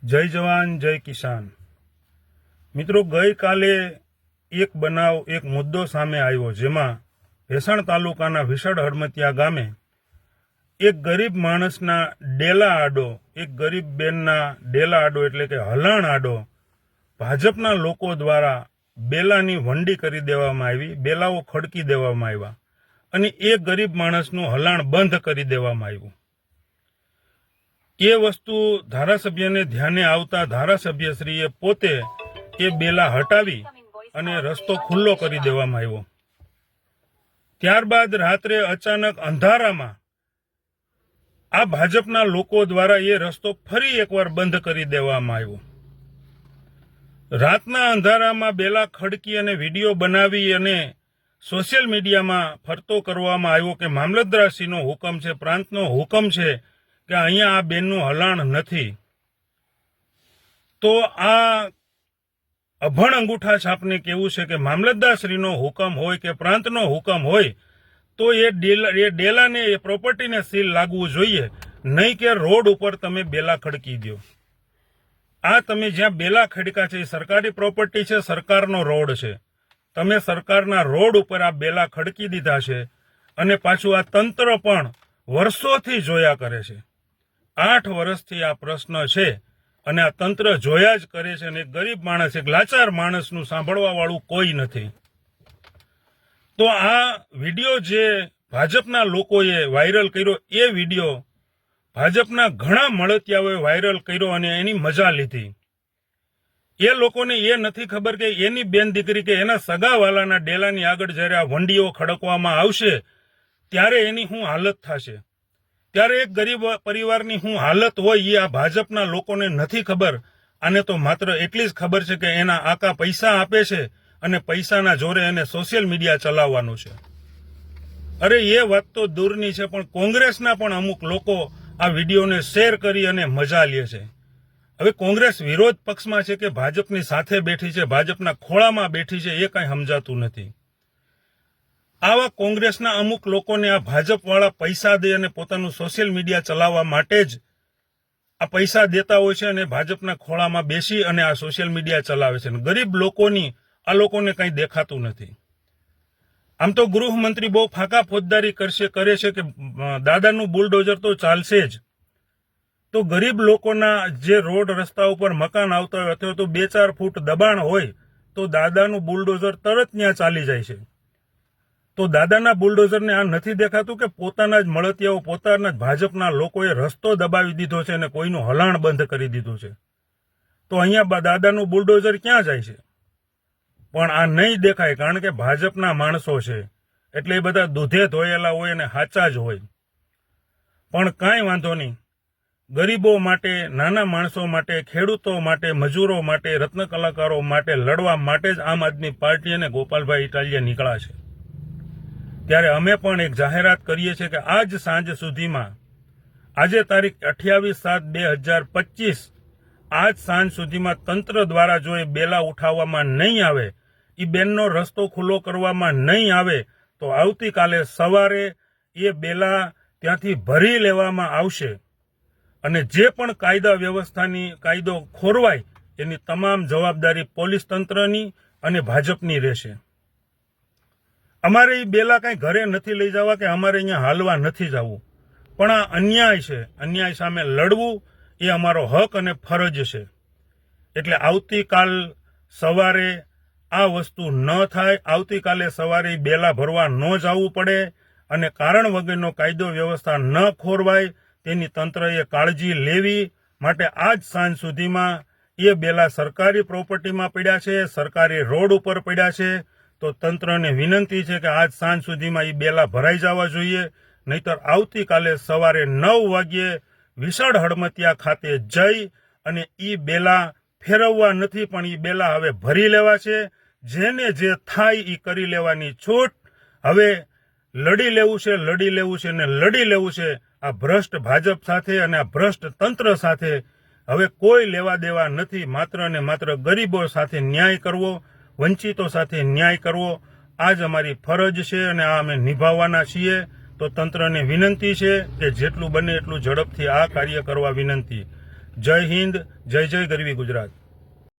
જય જવાન જય કિસાન। મિત્રો, ગઈકાલે એક મુદ્દો સામે આવ્યો, જેમાં ભેસાણ તાલુકાના વિસડ હડમતિયા ગામે એક ગરીબ માણસના ડેલા આડો, એક ગરીબ બેનના ડેલા આડો એટલે કે હલાણ આડો ભાજપના લોકો દ્વારા બેલાની વંડી કરી દેવામાં આવી, બેલાઓ ખડકી દેવામાં આવ્યા અને એ ગરીબ માણસનું હલાણ બંધ કરી દેવામાં આવ્યું। એ વસ્તુ ધારાસભ્યને ધ્યાને આવતા ધારાસભ્યશ્રીએ પોતે એ બેલા હટાવી અને રસ્તો ખુલ્લો કરી દેવામાં આવ્યો। ત્યારબાદ રાત્રે અચાનક અંધારામાં આ ભાજપના લોકો દ્વારા એ રસ્તો ફરી એકવાર બંધ કરી દેવામાં આવ્યો। રાતના અંધારામાં બેલા ખડકી અને વિડીયો બનાવી અને સોશિયલ મીડિયામાં ફરતો કરવામાં આવ્યો કે મામલતદારશ્રીનો હુકમ છે, પ્રાંતનો હુકમ છે કે અહીંયા આ બેનનું હલાણ નથી। તો આ અભણ અંગૂઠા છાપને કેવું છે કે મામલતદારશ્રીનો હુકમ હોય કે પ્રાંતનો હુકમ હોય તો એ ડેલાને એ પ્રોપર્ટીને સીલ લાગવું જોઈએ, નહીં કે રોડ ઉપર તમે બેલા ખડકી દો। આ તમે જ્યાં બેલા ખડકા છે એ સરકારી પ્રોપર્ટી છે, સરકારનો રોડ છે, તમે સરકારના રોડ ઉપર આ બેલા ખડકી દીધા છે અને પાછું આ તંત્ર પણ વર્ષોથી જોયા કરે છે। 8 વર્ષથી આ પ્રશ્ન છે અને આ તંત્ર જોયા જ કરે છે અને એક ગરીબ માણસ, એક લાચાર માણસનું સાંભળવા વાળું કોઈ નથી। તો આ વિડીયો જે ભાજપના લોકોએ વાયરલ કર્યો, એ વિડીયો ભાજપના ઘણા મળતિયાઓએ વાયરલ કર્યો અને એની મજા લીધી। એ લોકોને એ નથી ખબર કે એની બેન દીકરી કે એના સગાવાલાના ડેલાની આગળ જ્યારે આ વંડીઓ ખડકવામાં આવશે ત્યારે એની શું હાલત થશે, ત્યારે એક ગરીબ પરિવારની શું હાલત હોય એ આ ભાજપના લોકોને નથી ખબર। આને તો માત્ર એટલી જ ખબર છે કે એના આકા પૈસા આપે છે અને પૈસાના જોરે એને સોશિયલ મીડિયા ચલાવવાનું છે। અરે એ વાત તો દૂરની છે, પણ કોંગ્રેસના પણ અમુક લોકો આ વિડીયોને શેર કરી અને મજા લે છે। હવે કોંગ્રેસ વિરોધ પક્ષમાં છે કે ભાજપની સાથે બેઠી છે, ભાજપના ખોળામાં બેઠી છે, એ કંઈ સમજાતું નથી। આવા કોંગ્રેસના અમુક લોકોને આ ભાજપવાળા પૈસા દે અને પોતાનું સોશિયલ મીડિયા ચલાવવા માટે જ આ પૈસા દેતા હોય છે અને ભાજપના ખોળામાં બેસી અને આ સોશિયલ મીડિયા ચલાવે છે। ગરીબ લોકોની આ લોકોને કંઈ દેખાતું નથી। આમ તો ગૃહમંત્રી બહુ ફાંકા ફોજદારી કરે છે કે દાદાનું બુલડોઝર તો ચાલશે જ। તો ગરીબ લોકોના જે રોડ રસ્તા ઉપર મકાન આવતા હોય અથવા તો 2-4 ફૂટ દબાણ હોય તો દાદાનું બુલડોઝર તરત ત્યાં ચાલી જાય છે। તો દાદાના બુલડોઝરને આ નથી દેખાતું કે પોતાના જ મળતિયાઓ, પોતાના જ ભાજપના લોકોએ રસ્તો દબાવી દીધો છે અને કોઈનું હલાણ બંધ કરી દીધું છે। તો અહીંયા દાદાનું બુલડોઝર ક્યાં જાય છે? પણ આ નહીં દેખાય, કારણ કે ભાજપના માણસો છે એટલે એ બધા દૂધે ધોયેલા હોય અને સાચા જ હોય। પણ કાંઈ વાંધો નહીં, ગરીબો માટે, નાના માણસો માટે, ખેડૂતો માટે, મજૂરો માટે, રત્ન કલાકારો માટે લડવા માટે જ આમ આદમી પાર્ટી અને ગોપાલભાઈ ઇટાલિયા નીકળ્યા છે। ત્યારે અમે પણ એક જાહેરાત કરીએ છીએ કે આજ સાંજ સુધીમાં, આજે તારીખ 28/7/2025, આજ સાંજ સુધીમાં તંત્ર દ્વારા જો એ બેલા ઉઠાવવામાં નહીં આવે, એ બેનનો રસ્તો ખુલ્લો કરવામાં નહીં આવે તો આવતીકાલે સવારે એ બેલા ત્યાંથી ભરી લેવામાં આવશે અને જે પણ કાયદા વ્યવસ્થાની કાયદો ખોરવાય એની તમામ જવાબદારી પોલીસ તંત્રની અને ભાજપની રહેશે। અમારે એ બેલા કાંઈ ઘરે નથી લઈ જવા કે અમારે અહીંયા હાલવા નથી જવું, પણ આ અન્યાય છે, અન્યાય સામે લડવું એ અમારો હક અને ફરજ છે। એટલે આવતીકાલ સવારે આ વસ્તુ ન થાય, આવતીકાલે સવારે બેલા ભરવા ન જવું પડે અને કારણ વગરનો કાયદો વ્યવસ્થા ન ખોરવાય તેની તંત્રએ કાળજી લેવી માટે આજ સાંજ સુધીમાં એ બેલા સરકારી પ્રોપર્ટીમાં પડ્યા છે, સરકારી રોડ ઉપર પડ્યા છે। તો તંત્રને વિનંતી છે કે આજ સાંજ સુધીમાં એ બેલા ભરાઈ જવા જોઈએ, નહીતર આવતીકાલે સવારે 9 વાગ્યે વિસડ હડમતિયા ખાતે જઈ અને એ બેલા ફેરવવા નથી, પણ એ બેલા હવે ભરી લેવા છે। જેને જે થાય એ કરી લેવાની છૂટ। હવે લડી લેવું છે, લડી લેવું છે ને લડી લેવું છે આ ભ્રષ્ટ ભાજપ સાથે અને આ ભ્રષ્ટ તંત્ર સાથે। હવે કોઈ લેવા દેવા નથી, માત્ર ને માત્ર ગરીબો સાથે ન્યાય કરવો, વંચિતો સાથે ન્યાય કરવો આ જ અમારી ફરજ છે અને આ અમે નિભાવવાના છીએ। તો તંત્રને વિનંતી છે કે જેટલું બને એટલું ઝડપથી આ કાર્ય કરવા વિનંતી। જય હિન્દ, જય જય ગરવી ગુજરાત.